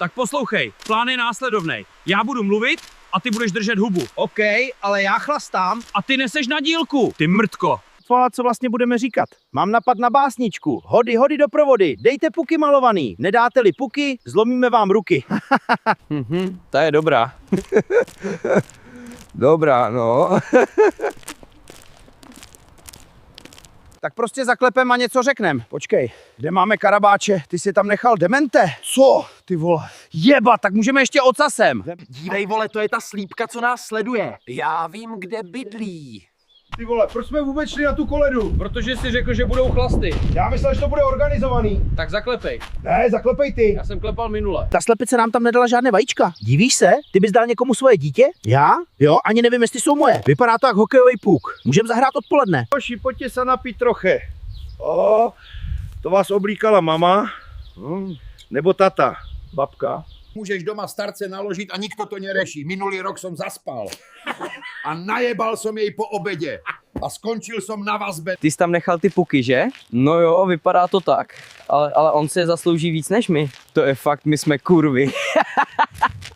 Tak poslouchej, plán je následovnej. Já budu mluvit a ty budeš držet hubu. OK, ale já chlastám. A ty neseš na dílku, ty mrtko. Co vlastně budeme říkat? Mám napad na básničku. Hody, hody do provody. Dejte puky malovaný. Nedáte-li puky, zlomíme vám ruky. Ta je dobrá. Dobrá, no. Tak prostě zaklepem a něco řeknem. Počkej, kde máme Karabáče? Ty jsi tam nechal demente. Co? Ty vole. Jeba, tak můžeme ještě ocasem. Dívej, vole, to je ta slípka, co nás sleduje. Já vím, kde bydlí. Ty vole, proč jsme vůbec šli na tu koledu? Protože jsi řekl, že budou chlasty. Já myslel, že to bude organizovaný. Tak zaklepej. Ne, zaklepej ty. Já jsem klepal minule. Ta slepice nám tam nedala žádné vajíčka. Divíš se? Ty bys dal někomu svoje dítě? Já? Jo, ani nevím, jestli jsou moje. Vypadá to jak hokejový puk. Můžeme zahrát odpoledne. Hoši, pojďte se napít trochu. O, to vás oblíkala mama? Nebo tata? Babka? Můžeš doma starce naložit a nikto to nereší. Minulý rok som zaspal. A najebal som jej po obede. A skončil som na vazbe. Ty jsi tam nechal ty puky, že? No jo, vypadá to tak. Ale on se zaslouží víc než my. To je fakt, my jsme kurvy.